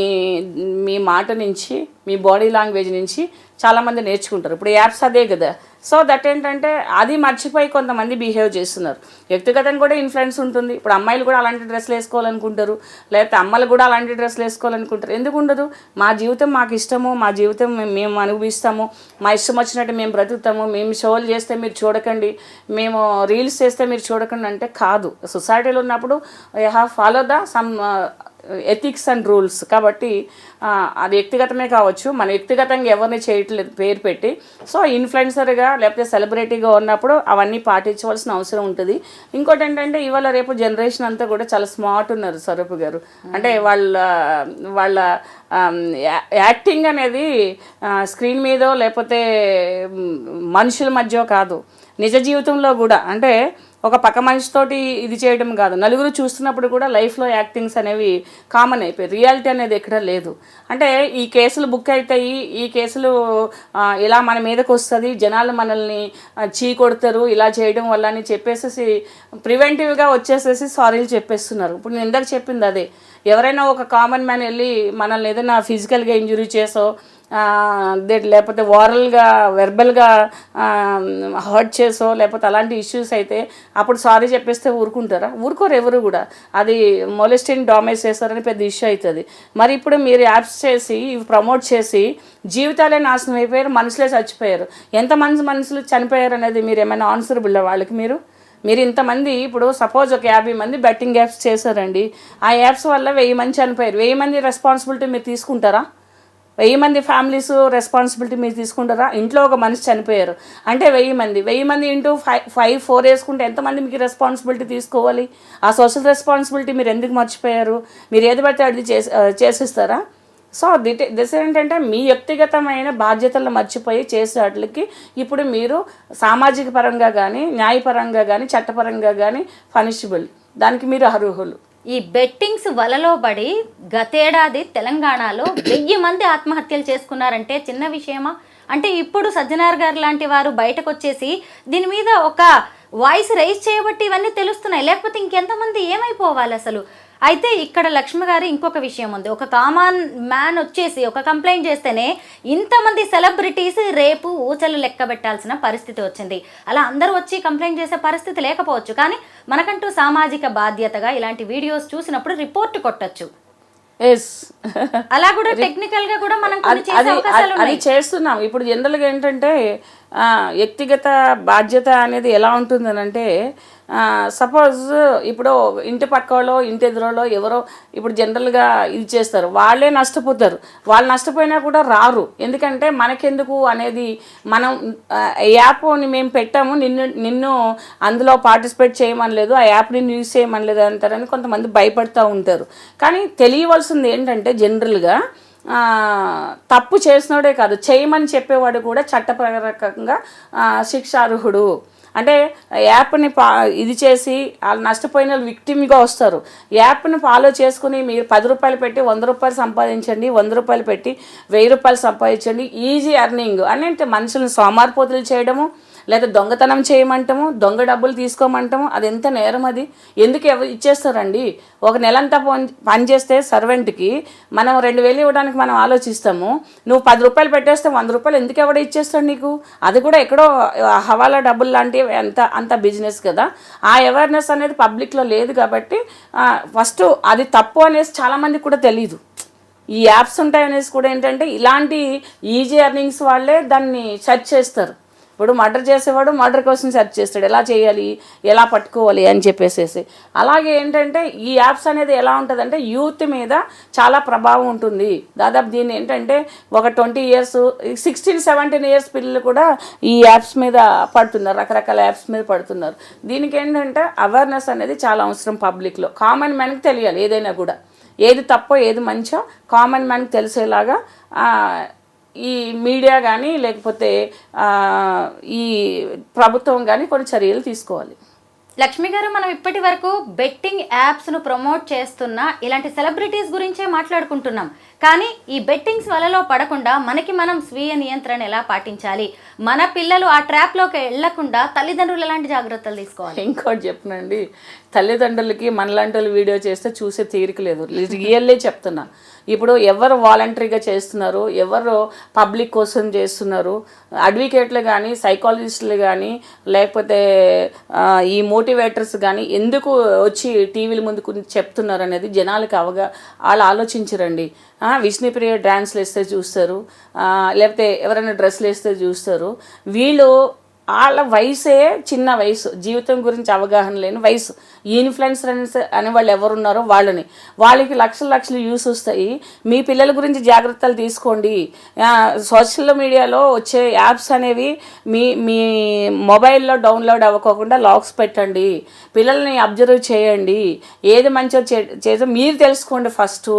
మీ మాట నుంచి, మీ బాడీ లాంగ్వేజ్ నుంచి చాలామంది నేర్చుకుంటారు. ఇప్పుడు యాప్స్ అదే కదా. సో దట్ ఏంటంటే అది మర్చిపోయి కొంతమంది బిహేవ్ చేస్తున్నారు. వ్యక్తిగతంగా కూడా ఇన్ఫ్లుయెన్స్ ఉంటుంది. ఇప్పుడు అమ్మాయిలు కూడా అలాంటి డ్రెస్సులు వేసుకోవాలనుకుంటారు, లేకపోతే అమ్మలు కూడా అలాంటి డ్రెస్సులు వేసుకోవాలనుకుంటారు. ఎందుకు ఉండదు? మా జీవితం మాకు ఇష్టము, మా జీవితం మేము అనుభవిస్తాము, మా ఇష్టం వచ్చినట్టు మేము బ్రతుకుతాము, మేము షోలు చేస్తే మీరు చూడకండి, మేము రీల్స్ చేస్తే మీరు చూడకండి అంటే కాదు. సొసైటీలో ఉన్నప్పుడు you have follow the sum ethics and rules. కాబట్టి అది వ్యక్తిగతమే కావచ్చు, మన వ్యక్తిగతంగా ఎవరిని చేయట్లేదు పేరు పెట్టి. సో ఇన్ఫ్లుయెన్సర్గా లేకపోతే సెలబ్రిటీగా ఉన్నప్పుడు అవన్నీ పాటించవలసిన అవసరం ఉంటుంది. ఇంకోటి ఏంటంటే ఇవాళ రేపు జనరేషన్ అంతా కూడా చాలా స్మార్ట్ ఉన్నారు స్వరూప్ గారు. అంటే వాళ్ళ యాక్టింగ్ అనేది స్క్రీన్ మీదో లేకపోతే మనుషుల మధ్య కాదు, నిజ జీవితంలో కూడా. అంటే ఒక పక్క మనిషితోటి ఇది చేయడం కాదు, నలుగురు చూస్తున్నప్పుడు కూడా లైఫ్లో యాక్టింగ్స్ అనేవి కామన్ అయిపోయి, రియాలిటీ అనేది ఎక్కడ లేదు. అంటే ఈ కేసులు బుక్ అవుతాయి, ఈ కేసులు ఇలా మన మీదకి వస్తుంది, జనాలు మనల్ని చీ కొడతారు ఇలా చేయడం వల్ల అని చెప్పేసి ప్రివెంటివ్గా వచ్చేసేసి సారీలు చెప్పేస్తున్నారు. ఇప్పుడు నేను ఇందాక చెప్పింది అదే. ఎవరైనా ఒక కామన్ మ్యాన్ వెళ్ళి మనల్ని ఏదైనా ఫిజికల్గా ఇంజురీ చేసో లేకపోతే ఓరల్గా వెర్బల్గా హర్ట్ చేసో లేకపోతే అలాంటి ఇష్యూస్ అయితే అప్పుడు సారీ చెప్పేస్తే ఊరుకుంటారా? ఊరుకోరు ఎవరు కూడా. అది మొలెస్టింగ్ డామేజ్ చేస్తారని పెద్ద ఇష్యూ అవుతుంది. మరి ఇప్పుడు మీరు యాప్స్ చేసి ఇవి ప్రమోట్ చేసి జీవితాలే నాశనం అయిపోయారు, మనుషులే చచ్చిపోయారు. ఎంతమంది మనుషులు చనిపోయారు అనేది మీరు ఏమైనా ఆన్సరబుల్ వాళ్ళకి? మీరు ఇంతమంది ఇప్పుడు సపోజ్ ఒక 50 మంది బెట్టింగ్ యాప్స్ చేశారండి, ఆ యాప్స్ వల్ల 1000 మంది చనిపోయారు. 1000 మంది రెస్పాన్సిబిలిటీ మీరు తీసుకుంటారా? 1000 మంది ఫ్యామిలీస్ రెస్పాన్సిబిలిటీ మీరు తీసుకుంటారా? ఇంట్లో ఒక మనిషి చనిపోయారు అంటే 1000 మంది ఇంటూ 4 వేసుకుంటే ఎంతమంది మీకు రెస్పాన్సిబిలిటీ తీసుకోవాలి? ఆ సోషల్ రెస్పాన్సిబిలిటీ మీరు ఎందుకు మర్చిపోయారు? మీరు ఏది పడితే అది చేసిస్తారా? సో దిస్ ఏంటంటే మీ వ్యక్తిగతమైన బాధ్యతలను మర్చిపోయి చేసే వాటికి ఇప్పుడు మీరు సామాజిక పరంగా కానీ, న్యాయపరంగా కానీ, చట్టపరంగా కానీ పనిషబుల్, దానికి మీరు అర్హులు. ఈ బెట్టింగ్స్ వలలో పడి గతేడాది తెలంగాణలో 1000 మంది ఆత్మహత్యలు చేసుకున్నారంటే చిన్న విషయమా? అంటే ఇప్పుడు సజ్జనార్ గారు లాంటి వారు బయటకు వచ్చేసి దీని మీద ఒక వాయిస్ రైజ్ చేయబట్టి ఇవన్నీ తెలుస్తున్నాయి, లేకపోతే ఇంకెంతమంది ఏమైపోవాలి అసలు? అయితే ఇక్కడ లక్ష్మి గారు ఇంకొక విషయం ఉంది. ఒక కామన్ మ్యాన్ వచ్చేసి ఒక కంప్లైంట్ చేస్తేనే ఇంతమంది సెలబ్రిటీస్ రేపు ఊచలు లెక్క పెట్టాల్సిన పరిస్థితి వచ్చింది. అలా అందరూ వచ్చి కంప్లైంట్ చేసే పరిస్థితి లేకపోవచ్చు, కానీ మనకంటూ సామాజిక బాధ్యతగా ఇలాంటి వీడియోస్ చూసినప్పుడు రిపోర్ట్ కొట్టచ్చు. అలా కూడా టెక్నికల్ గా కూడా మనం అది చేస్తున్నాం. ఇప్పుడు జనరల్గా ఏంటంటే వ్యక్తిగత బాధ్యత అనేది ఎలా ఉంటుందనంటే, సపోజ్ ఇప్పుడు ఇంటి పక్కలో ఇంటి ఎదురులో ఎవరో ఇప్పుడు జనరల్గా ఇది చేస్తారు, వాళ్ళే నష్టపోతారు. వాళ్ళు నష్టపోయినా కూడా రారు. ఎందుకంటే మనకెందుకు అనేది, మనం యాప్ని మేము పెట్టాము, నిన్ను అందులో పార్టిసిపేట్ చేయమనలేదు, ఆ యాప్ని యూజ్ చేయమనలేదు అంటారని కొంతమంది భయపడుతూ ఉంటారు. కానీ తెలియవలసింది ఏంటంటే జనరల్గా తప్పు చేసినోడే కాదు, చేయమని చెప్పేవాడు కూడా చట్టపరంగా శిక్షార్హుడు. అంటే యాప్ని ఇది చేసి వాళ్ళు నష్టపోయిన విక్టిమ్గా వస్తారు. యాప్ని ఫాలో చేసుకుని మీరు 10 రూపాయలు పెట్టి 100 రూపాయలు సంపాదించండి, 100 రూపాయలు పెట్టి 1000 రూపాయలు సంపాదించండి, ఈజీ ఎర్నింగ్ అని అంటే మనుషులను సోమారిపోతులు చేయడము, లేదా దొంగతనం చేయమంటాము, దొంగ డబ్బులు తీసుకోమంటాము. అది ఎంత నేరం? అది ఎందుకు ఇచ్చేస్తారండి? ఒక నెలంతా పని చేస్తే సర్వెంట్కి మనం 2000 ఇవ్వడానికి మనం ఆలోచిస్తాము. నువ్వు 10 రూపాయలు పెట్టేస్తే 100 రూపాయలు ఎందుకు ఎవడో ఇచ్చేస్తాడు నీకు? అది కూడా ఎక్కడో హవాలా డబ్బులు లాంటివి, అంత బిజినెస్ కదా. ఆ అవేర్నెస్ అనేది పబ్లిక్లో లేదు కాబట్టి ఫస్ట్ అది తప్పు అనేసి చాలామందికి కూడా తెలీదు. ఈ యాప్స్ ఉంటాయనేసి కూడా ఏంటంటే ఇలాంటి ఈజీ ఎర్నింగ్స్ వాళ్ళే దాన్ని సెర్చ్ చేస్తారు. ఇప్పుడు మర్డర్ చేసేవాడు మర్డర్ కోసం సెర్చ్ చేస్తాడు, ఎలా చేయాలి, ఎలా పట్టుకోవాలి అని చెప్పేసేసి. అలాగే ఏంటంటే ఈ యాప్స్ అనేది ఎలా ఉంటుందంటే యూత్ మీద చాలా ప్రభావం ఉంటుంది. దాదాపు దీన్ని ఏంటంటే ఒక 20 years 16-17 years పిల్లలు కూడా ఈ యాప్స్ మీద పడుతున్నారు, రకరకాల యాప్స్ మీద పడుతున్నారు. దీనికి ఏంటంటే అవేర్నెస్ అనేది చాలా అవసరం పబ్లిక్లో. కామన్ మ్యాన్కి తెలియాలి ఏదైనా కూడా, ఏది తప్పో ఏది మంచో కామన్ మ్యాన్కి తెలిసేలాగా ఈ మీడియా కానీ లేకపోతే ఈ ప్రభుత్వం కానీ కొన్ని చర్యలు తీసుకోవాలి. లక్ష్మి గారు, మనం ఇప్పటి వరకు బెట్టింగ్ యాప్స్ను ప్రమోట్ చేస్తున్న ఇలాంటి సెలబ్రిటీస్ గురించే మాట్లాడుకుంటున్నాం. కానీ ఈ బెట్టింగ్స్ వలలో పడకుండా మనకి మనం స్వీయ నియంత్రణ ఎలా పాటించాలి, మన పిల్లలు ఆ ట్రాప్లోకి వెళ్లకుండా తల్లిదండ్రులు ఎలాంటి జాగ్రత్తలు తీసుకోవాలి? ఇంకోటి చెప్పనండి, తల్లిదండ్రులకి మనలాంటి వాళ్ళు వీడియో చేస్తే చూసే తీరిక లేదు. రియల్లే చెప్తున్నా. ఇప్పుడు ఎవరు వాలంటరీగా చేస్తున్నారు, ఎవరు పబ్లిక్ కోసం చేస్తున్నారు, అడ్వకేట్లు కానీ సైకాలజిస్టులు కానీ లేకపోతే ఈ మోటివేటర్స్ కానీ ఎందుకు వచ్చి టీవీల ముందుకు చెప్తున్నారు అనేది జనాలకు వాళ్ళు ఆలోచించరండి. విష్ణుప్రియ డ్యాన్స్లు వేస్తే చూస్తారు, లేకపోతే ఎవరైనా డ్రెస్సులు వేస్తే చూస్తారు. వీళ్ళు వాళ్ళ వయసే చిన్న వయసు, జీవితం గురించి అవగాహన లేని వయసు. ఈ ఇన్ఫ్లుయెన్సర్స్ అనే వాళ్ళు ఎవరున్నారో వాళ్ళకి లక్షలు యూస్ వస్తాయి. మీ పిల్లల గురించి జాగ్రత్తలు తీసుకోండి. సోషల్ మీడియాలో వచ్చే యాప్స్ అనేవి మీ మొబైల్లో డౌన్లోడ్ అవ్వకోకుండా లాక్స్ పెట్టండి. పిల్లల్ని అబ్జర్వ్ చేయండి, ఏది మంచో చేసో మీరు తెలుసుకోండి ఫస్ట్.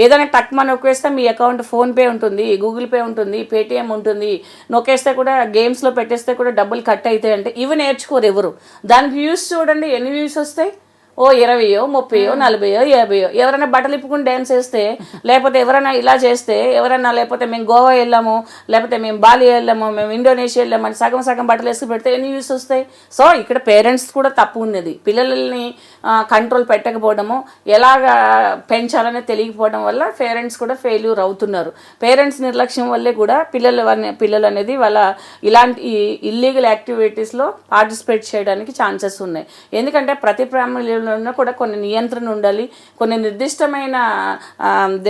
ఏదైనా టక్ మన నొక్కేస్తే మీ అకౌంట్ ఫోన్పే ఉంటుంది, గూగుల్ పే ఉంటుంది, పేటిఎం ఉంటుంది. నొక్కేస్తే కూడా గేమ్స్లో పెట్టేస్తే కూడా డబ్బులు కట్ అవుతాయి. అంటే ఇవి నేర్చుకోరు ఎవరు. దానికి వ్యూస్ చూడండి, ఎన్ని వ్యూస్ వస్తాయి? 20, 30, 40, 50. ఎవరైనా బట్టలు ఇప్పుకుని డ్యాన్స్ చేస్తే, లేకపోతే ఎవరైనా ఇలా చేస్తే, ఎవరైనా లేకపోతే మేము గోవా వెళ్ళాము, లేకపోతే మేము బాలి వెళ్ళాము, మేము ఇండోనేషియా వెళ్ళాము అని సగం బట్టలు వేసుకు పెడితే ఎన్ని వ్యూస్ వస్తాయి? సో ఇక్కడ పేరెంట్స్ కూడా తప్పు ఉన్నది. పిల్లల్ని కంట్రోల్ పెట్టకపోవడము, ఎలాగా పెంచాలనే తెలియకపోవడం వల్ల పేరెంట్స్ కూడా ఫెయిల్యూర్ అవుతున్నారు. పేరెంట్స్ నిర్లక్ష్యం వల్లే కూడా పిల్లలు అనేది వాళ్ళ ఇలాంటి ఇల్లీగల్ యాక్టివిటీస్లో పార్టిసిపేట్ చేయడానికి ఛాన్సెస్ ఉన్నాయి. ఎందుకంటే ప్రతి ఫ్యామిలీలో కూడా కొన్ని నియంత్రణ ఉండాలి, కొన్ని నిర్దిష్టమైన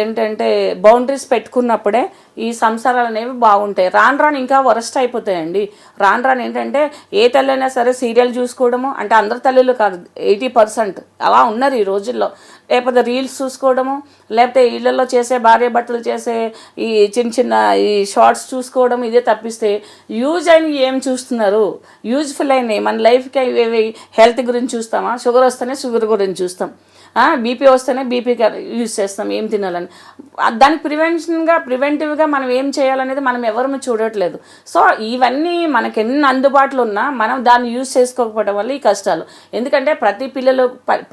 ఏంటంటే బౌండరీస్ పెట్టుకున్నప్పుడే ఈ సంసారాలు అనేవి బాగుంటాయి. రాను ఇంకా వరస్ట్ అయిపోతాయండి. రాను ఏంటంటే ఏ తల్లైనా సరే సీరియల్ చూసుకోవడము, అంటే అందరు తల్లులు కాదు, 80% అలా ఉన్నారు ఈ రోజుల్లో. లేకపోతే రీల్స్ చూసుకోవడము, లేకపోతే ఇళ్లలో చేసే భార్య భర్తలు చేసే ఈ చిన్న ఈ షార్ట్స్ చూసుకోవడం, ఇదే తప్పిస్తే యూజ్ అయిన ఏం చూస్తున్నారు? యూజ్ఫుల్ అయినాయి మన లైఫ్కి ఇవి. హెల్త్ గురించి చూస్తామా? షుగర్ వస్తేనే షుగర్ గురించి చూస్తాం, బీపీ వస్తేనే బీపీకి యూజ్ చేస్తాం ఏం తినాలని. దానికి ప్రివెంటివ్గా మనం ఏం చేయాలనేది మనం ఎవరు చూడట్లేదు. సో ఇవన్నీ మనకి ఎన్ని అందుబాటులో ఉన్నా మనం దాన్ని యూజ్ చేసుకోకపోవడం వల్ల ఈ కష్టాలు. ఎందుకంటే ప్రతి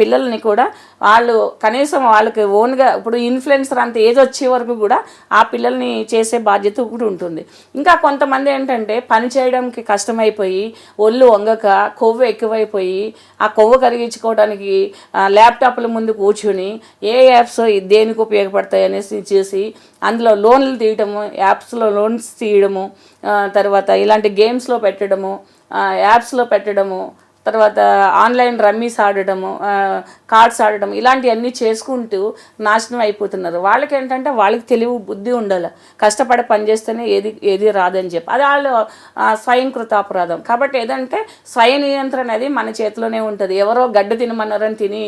పిల్లల్ని కూడా వాళ్ళు కనీసం వాళ్ళకి ఓన్గా ఇప్పుడు ఇన్ఫ్లుయెన్సర్ అంత ఏజ్ వచ్చే వరకు కూడా ఆ పిల్లల్ని చేసే బాధ్యత కూడా ఉంటుంది. ఇంకా కొంతమంది ఏంటంటే పని చేయడానికి కష్టమైపోయి, ఒళ్ళు వంగక, కొవ్వు ఎక్కువైపోయి, ఆ కొవ్వు కరిగించుకోవడానికి ల్యాప్టాప్ల ముందు కూర్చుని ఏ యాప్స్ దేనికి ఉపయోగపడతాయి అనేసి చేసి అందులో లోన్లు తీయడము, యాప్స్లో లోన్స్ తీయడము, తర్వాత ఇలాంటి గేమ్స్లో పెట్టడము, యాప్స్లో పెట్టడము, తర్వాత ఆన్లైన్ రమ్మీస్ ఆడడము, కార్డ్స్ ఆడడం, ఇలాంటివన్నీ చేసుకుంటూ నాశనం అయిపోతున్నారు. వాళ్ళకి ఏంటంటే వాళ్ళకి తెలివి బుద్ధి ఉండాలి, కష్టపడి పనిచేస్తేనే ఏది రాదని చెప్పి. అది వాళ్ళు స్వయంకృత అపరాధం. కాబట్టి ఏదంటే స్వయ నియంత్రణ అనేది మన చేతిలోనే ఉంటుంది. ఎవరో గడ్డ తినమన్నారని తిని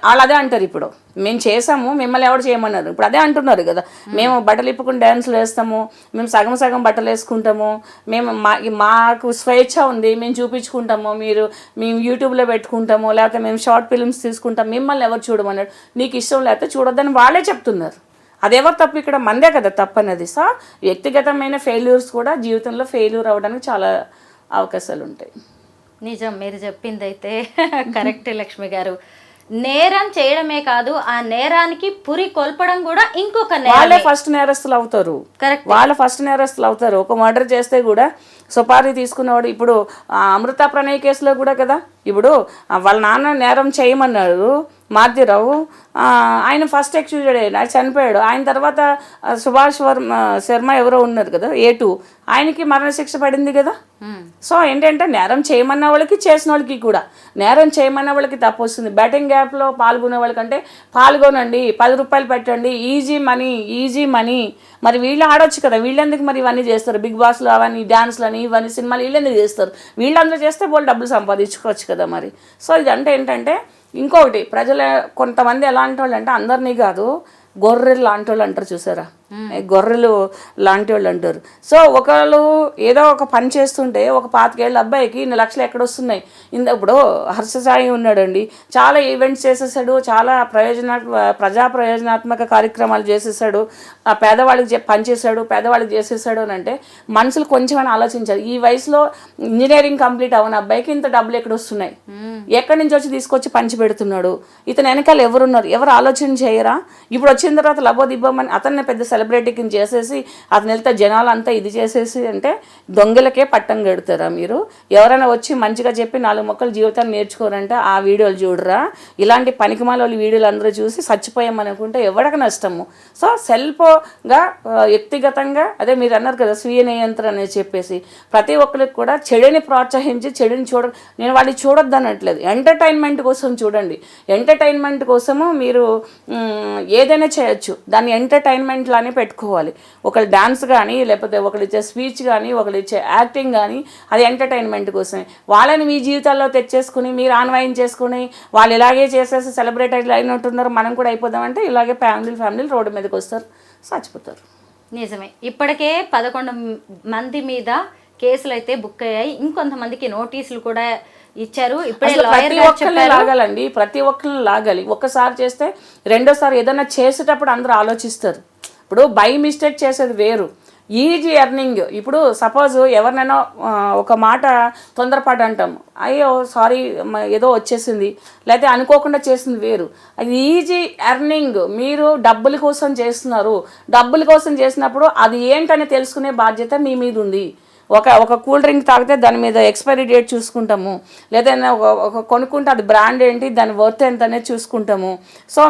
వాళ్ళు అదే అంటారు. ఇప్పుడు మేము చేసాము, మిమ్మల్ని ఎవరు చేయమన్నారు? ఇప్పుడు అదే అంటున్నారు కదా, మేము బట్టలు ఇప్పుకుని డ్యాన్సులు వేస్తాము, మేము సగం బట్టలు వేసుకుంటాము, మాకు స్వేచ్ఛ ఉంది, మేము చూపించుకుంటాము, మేము యూట్యూబ్లో పెట్టుకుంటాము, లేకపోతే మేము షార్ట్ ఫిల్మ్స్ తీసుకుంటాం, మిమ్మల్ని ఎవరు చూడమన్నాడు? నీకు ఇష్టం లేకపోతే చూడొద్దని వాళ్ళే చెప్తున్నారు. అదెవరు తప్పు? ఇక్కడ మందే కదా తప్పు అనేది. సో వ్యక్తిగతమైన ఫెయిల్యూర్స్ కూడా జీవితంలో ఫెయిల్యూర్ అవ్వడానికి చాలా అవకాశాలు ఉంటాయి. నిజం, మీరు చెప్పిందైతే కరెక్ట్ లక్ష్మి గారు. నేరం చేయడమే కాదు, ఆ నేరానికి పురి కొల్పడం కూడా ఇంకొక వాళ్ళే ఫస్ట్ నేరస్తులు అవుతారు. వాళ్ళ ఫస్ట్ నేరస్తులు అవుతారు. ఒక మర్డర్ చేస్తే కూడా సుపారీ తీసుకున్నవాడు, ఇప్పుడు అమృత ప్రణయ్ కేసులో కూడా కదా, ఇప్పుడు వాళ్ళ నాన్న నేరం చేయమన్నాడు, మారుతీరావు, ఆయన ఫస్ట్ ఎక్స్క్యూజెడ్ అయ్యాడు, ఆయన చనిపోయాడు. ఆయన తర్వాత సుభాష్ శర్మ ఎవరో ఉన్నారు కదా, A2, ఆయనకి మరణశిక్ష పడింది కదా. సో ఏంటంటే నేరం చేయమన్న వాళ్ళకి చేసిన వాళ్ళకి కూడా, నేరం చేయమన్న వాళ్ళకి తప్పు వస్తుంది. బెట్టింగ్ యాప్లో పాల్గొనే వాళ్ళకంటే పాల్గొనండి, 10 రూపాయలు పెట్టండి, ఈజీ మనీ. మరి వీళ్ళు ఆడొచ్చు కదా, వీళ్ళెందుకు మరి ఇవన్నీ చేస్తారు? బిగ్ బాస్లు అవన్నీ, డ్యాన్స్లు అని ఇవన్నీ, సినిమాలు వీళ్ళెందుకు చేస్తారు? వీళ్ళందరూ చేస్తే వాళ్ళు డబ్బులు సంపాదించుకోవచ్చు కదా మరి. సో ఇదంటే ఏంటంటే ఇంకొకటి, ప్రజలు కొంతమంది ఎలాంటి వాళ్ళు అంటే, అందరినీ కాదు, గొర్రెలు లాంటి వాళ్ళు అంటారు చూసారా, గొర్రెలు లాంటి వాళ్ళు అంటారు. సో ఒకళ్ళు ఏదో ఒక పని చేస్తుంటే ఒక 25 ఏళ్ళ అబ్బాయికి ఇన్ని లక్షలు ఎక్కడొస్తున్నాయి. ఇప్పుడు హర్ష సాయి ఉన్నాడండి, చాలా ఈవెంట్స్ చేసేసాడు, చాలా ప్రజా ప్రయోజనాత్మక కార్యక్రమాలు చేసేసాడు, పేదవాళ్ళకి పనిచేశాడు, పేదవాళ్ళకి చేసేసాడు అని అంటే మనుషులు కొంచెమైనా ఆలోచించారు. ఈ వయసులో ఇంజనీరింగ్ కంప్లీట్ అవ్వని అబ్బాయికి ఇంత డబ్బులు ఎక్కడొస్తున్నాయి, ఎక్కడి నుంచి వచ్చి తీసుకొచ్చి పంచి పెడుతున్నాడు, ఇతను వెనకాల ఎవరున్నారు, ఎవరు ఆలోచన చేయరా? ఇప్పుడు వచ్చిన తర్వాత లబోదిబ్బమని అతన్ని పెద్ద సెలబ్రిటీ కింద చేసేసి అతను వెళ్తే జనాలు అంతా ఇది చేసేసి అంటే దొంగలకే పట్టం కడతారా మీరు? ఎవరైనా వచ్చి మంచిగా చెప్పి 4 మొక్కలు జీవితాన్ని నేర్చుకోరంటే ఆ వీడియోలు చూడరా? ఇలాంటి పనికిమాల వాళ్ళ వీడియోలు అందరూ చూసి చచ్చిపోయామనుకుంటే ఎవరికి నష్టము? సో సెల్ఫ్గా వ్యక్తిగతంగా అదే మీరు అన్నారు కదా స్వీయ నియంత్రణ అని చెప్పేసి ప్రతి ఒక్కరికి కూడా చెడుని ప్రోత్సహించి చెడుని నేను వాడిని చూడొద్దు అనట్లేదు, ఎంటర్టైన్మెంట్ కోసం చూడండి. ఎంటర్టైన్మెంట్ కోసము మీరు ఏదైనా చేయొచ్చు, దాన్ని ఎంటర్టైన్మెంట్ లానే పెట్టుకోవాలి. ఒకళ్ళు డాన్స్ కానీ లేకపోతే ఒకళ్ళు ఇచ్చే స్పీచ్ కానీ ఒకళ్ళు ఇచ్చే యాక్టింగ్ కానీ అది ఎంటర్టైన్మెంట్ కోసమే. వాళ్ళని మీ జీవితాల్లో తెచ్చేసుకుని మీరు ఆన్వయం చేసుకుని వాళ్ళు ఇలాగే చేసేసి సెలబ్రేట్ అయినట్టున్నారు, మనం కూడా అయిపోదామంటే ఇలాగే ఫ్యామిలీలు రోడ్డు మీదకి వస్తారు, చచ్చిపోతారు. నిజమే. ఇప్పటికే 11 మంది మీద కేసులు అయితే బుక్ అయ్యాయి, ఇంకొంతమందికి నోటీసులు కూడా ఇచ్చారు. ఇప్పుడే లాగాలండి, ప్రతి ఒక్కరిని లాగాలి. ఒక్కసారి చేస్తే రెండోసారి ఏదైనా చేసేటప్పుడు అందరూ ఆలోచిస్తారు. ఇప్పుడు బై మిస్టేక్ చేసేది వేరు, ఈజీ ఎర్నింగ్. ఇప్పుడు సపోజ్ ఎవరినైనా ఒక మాట తొందరపాటు అంటాం, అయ్యో సారీ ఏదో వచ్చేసింది, లేకపోతే అనుకోకుండా చేసింది వేరు. అది ఈజీ ఎర్నింగ్, మీరు డబ్బుల కోసం చేస్తున్నారు. డబ్బుల కోసం చేసినప్పుడు అది ఏంటని తెలుసుకునే బాధ్యత మీ మీద ఉంది. ఒక కూల్ డ్రింక్ తాగితే దాని మీద ఎక్స్పైరీ డేట్ చూసుకుంటాము, లేదా ఒక కొనుక్కుంటే అది బ్రాండ్ ఏంటి, దాని వర్త్ ఎంత అనేది చూసుకుంటాము. సో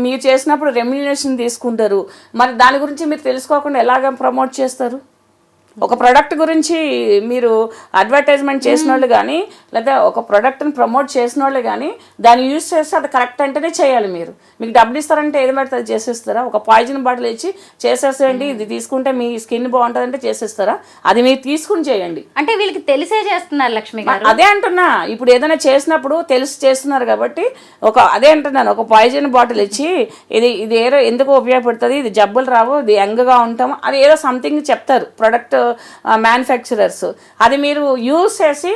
మీరు చేసినప్పుడు రెమ్యునరేషన్ తీసుకుంటారు. మరి దాని గురించి మీరు తెలుసుకోకుండా ఎలాగ ప్రమోట్ చేస్తారు? ఒక ప్రోడక్ట్ గురించి మీరు అడ్వర్టైజ్మెంట్ చేసిన వాళ్ళు కానీ లేదా ఒక ప్రోడక్ట్ని ప్రమోట్ చేసిన వాళ్ళు కానీ దాన్ని యూజ్ చేస్తే అది కరెక్ట్ అంటేనే చేయాలి. మీకు డబ్బులు ఇస్తారంటే ఏది పడితే అది చేసేస్తారా? ఒక పాయిజన్ బాటిల్ ఇచ్చి చేసేసేయండి, ఇది తీసుకుంటే మీ స్కిన్ బాగుంటుందంటే చేసేస్తారా? అది మీరు తీసుకుని చేయండి. అంటే వీళ్ళకి తెలిసే చేస్తున్నారు లక్ష్మి గారు. అదే అంటున్నా, ఇప్పుడు ఏదైనా చేసినప్పుడు తెలిసి చేస్తున్నారు కాబట్టి అదే అంటున్నాను, ఒక పాయిజన్ బాటిల్ ఇచ్చి ఇది ఏదో ఎందుకు ఉపయోగపడుతుంది, ఇది జబ్బులు రావు, ఇది యంగ్గా ఉంటాము, అది ఏదో సంథింగ్ చెప్తారు ప్రొడక్ట్ మ్యానుఫ్యాక్చరర్స్. అది మీరు యూజ్ చేసి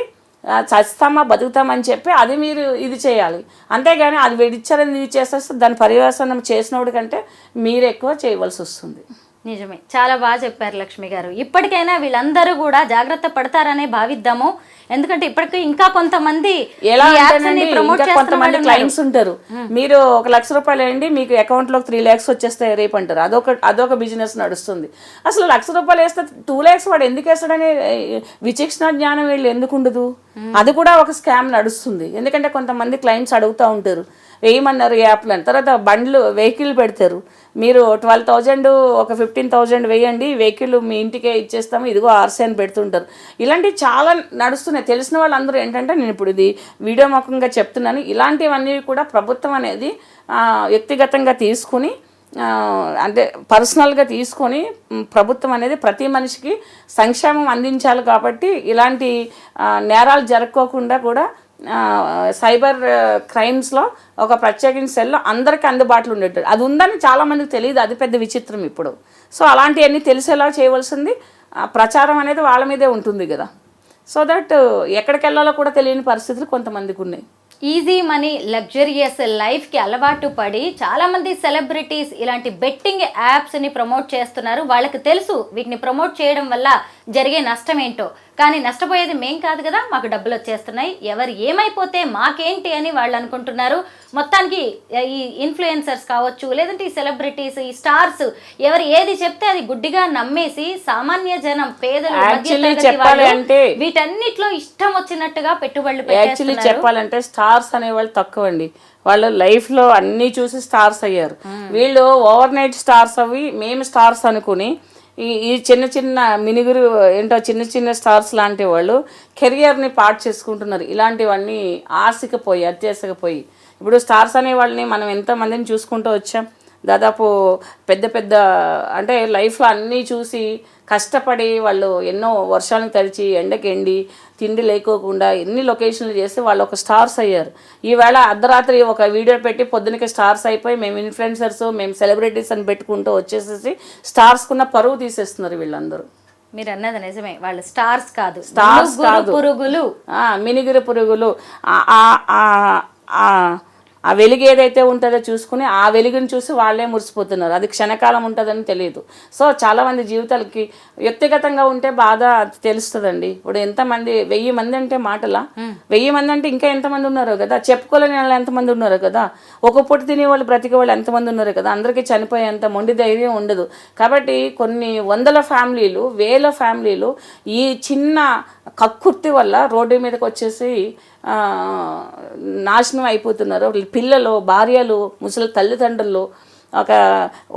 చస్తామా బతుకుతామని చెప్పి అది మీరు ఇది చేయాలి. అంతేగాని అది వీడిచ్చారని ఇది చేసేస్తే దాని పర్యవసానం చేసినోడి కంటే మీరు ఎక్కువ చేయవలసి వస్తుంది. నిజమే, చాలా బాగా చెప్పారు లక్ష్మి గారు. ఇప్పటికైనా వీళ్ళందరూ కూడా జాగ్రత్త పడతారనే భావిద్దాము. ఎందుకంటే ఇప్పటికీ ఇంకా కొంతమంది కొంతమంది క్లయింట్స్ ఉంటారు, మీరు 1 లక్ష రూపాయలు వేయండి మీకు అకౌంట్లో 3 lakhs వచ్చేస్తాయి రేపు అంటారు. అదొక బిజినెస్ నడుస్తుంది. అసలు 1 లక్ష రూపాయలు వేస్తే 2 lakhs వాడు ఎందుకు వేస్తాడని విచక్షణ జ్ఞానం వీళ్ళు ఎందుకు ఉండదు? అది కూడా ఒక స్కామ్ నడుస్తుంది. ఎందుకంటే కొంతమంది క్లయింట్స్ అడుగుతూ ఉంటారు, వేయమన్నారు యాప్లు అని, తర్వాత వెహికల్ పెడతారు, మీరు 12,000 ఒక 15,000 వేయండి, వెహికల్ మీ ఇంటికే ఇచ్చేస్తాము, ఇదిగో ఆర్సీ అని పెడుతుంటారు. ఇలాంటివి చాలా నడుస్తున్నాయి. తెలిసిన వాళ్ళందరూ ఏంటంటే నేను ఇప్పుడు ఇది వీడియో ముఖంగా చెప్తున్నాను, ఇలాంటివన్నీ కూడా ప్రభుత్వం అనేది వ్యక్తిగతంగా తీసుకుని అంటే పర్సనల్గా తీసుకొని ప్రభుత్వం అనేది ప్రతి మనిషికి సంక్షేమం అందించాలి. కాబట్టి ఇలాంటి నేరాలు జరగకోకుండా కూడా సైబర్ క్రైమ్స్లో ఒక ప్రత్యేకించిన సెల్లో అందరికీ అందుబాటులో ఉండేటట్టు అది ఉందని చాలామందికి తెలియదు, అది పెద్ద విచిత్రం ఇప్పుడు. సో అలాంటివన్నీ తెలిసేలా చేయవలసింది ప్రచారం అనేది వాళ్ళ మీదే ఉంటుంది కదా. సో దట్ ఎక్కడికి వెళ్ళాలో కూడా తెలియని పరిస్థితులు కొంతమందికి ఉన్నాయి. ఈజీ మనీ లగ్జరియస్ లైఫ్కి అలవాటు పడి చాలామంది సెలబ్రిటీస్ ఇలాంటి బెట్టింగ్ యాప్స్ని ప్రమోట్ చేస్తున్నారు. వాళ్ళకి తెలుసు వీటిని ప్రమోట్ చేయడం వల్ల జరిగే నష్టం ఏంటో, కానీ నష్టపోయేది మేం కాదు కదా, మాకు డబ్బులు వచ్చేస్తున్నాయి, ఎవరు ఏమైపోతే మాకేంటి అని వాళ్ళు అనుకుంటున్నారు. మొత్తానికి ఈ ఇన్ఫ్లుయెన్సర్స్ కావచ్చు, లేదంటే ఈ సెలబ్రిటీస్, ఈ స్టార్స్ ఎవరు ఏది చెప్తే అది గుడ్డిగా నమ్మేసి సామాన్య జనం, పేదలు, వీటన్నిటిలో ఇష్టం వచ్చినట్టుగా పెట్టుబడులు పెట్టేస్తున్నారు. చెప్పాలంటే స్టార్స్ అనేవాళ్ళు తక్కువ అండి. వాళ్ళు లైఫ్లో అన్నీ చూసి స్టార్స్ అయ్యారు. వీళ్ళు ఓవర్ నైట్ స్టార్స్ అవి మేము స్టార్స్ అనుకుని ఈ చిన్న చిన్న మినుగురు ఏంటో చిన్న చిన్న స్టార్స్ లాంటి వాళ్ళు కెరియర్ని పాడు చేసుకుంటున్నారు. ఇలాంటివన్నీ ఆశకపోయి అత్యాశకపోయి ఇప్పుడు స్టార్స్ అనే వాళ్ళని మనం ఎంతమందిని చూసుకుంటూ వచ్చాం. దాదాపు పెద్ద పెద్ద అంటే లైఫ్లో అన్నీ చూసి కష్టపడి వాళ్ళు ఎన్నో వర్షాలను తడిచి ఎండకి ఎండి తిండి లేకోకుండా ఎన్ని లొకేషన్లు చేసి వాళ్ళు ఒక స్టార్స్ అయ్యారు. ఈవేళ అర్ధరాత్రి ఒక వీడియో పెట్టి పొద్దునకి స్టార్స్ అయిపోయి మేము ఇన్ఫ్లుయెన్సర్స్ మేము సెలబ్రిటీస్ అని పెట్టుకుంటూ వచ్చేసేసి స్టార్స్కున్న పరువు తీసేస్తున్నారు వీళ్ళందరూ. మీరు అన్నది నిజమే, వాళ్ళు స్టార్స్ కాదు, స్టార్స్ కాదు, పురుగులు, మినిగిరి పురుగులు. ఆ వెలుగు ఏదైతే ఉంటుందో చూసుకుని ఆ వెలుగుని చూసి వాళ్ళే మురిసిపోతున్నారు. అది క్షణకాలం ఉంటుందని తెలియదు. సో చాలామంది జీవితాలకి వ్యక్తిగతంగా ఉంటే బాధ తెలుస్తుందండి. ఇప్పుడు ఎంతమంది 1000 మంది అంటే మాటలా, 1000 మంది అంటే ఇంకా ఎంతమంది ఉన్నారో కదా, చెప్పుకోలేని వాళ్ళు ఎంతమంది ఉన్నారో కదా, ఒక పూట తినేవాళ్ళు బ్రతికే వాళ్ళు ఎంతమంది ఉన్నారో కదా, అందరికీ చనిపోయేంత మొండి ధైర్యం ఉండదు. కాబట్టి కొన్ని వందల ఫ్యామిలీలు, వేల ఫ్యామిలీలు ఈ చిన్న కక్కుర్తి వల్ల రోడ్డు మీదకి వచ్చేసి నాశనం అయిపోతున్నారు. పిల్లలు, భార్యలు, ముసలి తల్లిదండ్రులు,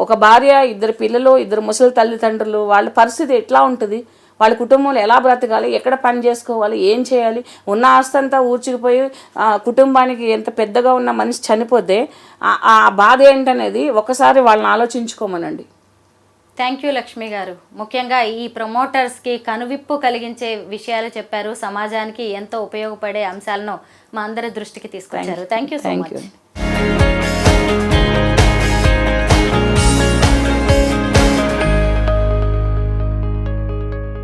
ఒక భార్య, 2 పిల్లలు, 2 ముసలి తల్లిదండ్రులు, వాళ్ళ పరిస్థితి ఎట్లా ఉంటుంది? వాళ్ళ కుటుంబంలో ఎలా బ్రతకాలి, ఎక్కడ పని చేసుకోవాలి, ఏం చేయాలి? ఉన్న ఆస్తి అంతా ఊడ్చుకుపోయి కుటుంబానికి ఎంత పెద్దగా ఉన్న మనిషి చనిపోతే ఆ బాధ ఏంటనేది ఒకసారి వాళ్ళని ఆలోచించుకోమనండి. థ్యాంక్ యూ లక్ష్మి గారు. ముఖ్యంగా ఈ ప్రమోటర్స్కి కనువిప్పు కలిగించే విషయాలు చెప్పారు, సమాజానికి ఎంతో ఉపయోగపడే అంశాలను మా అందరి దృష్టికి తీసుకొచ్చారు. Thank you so much.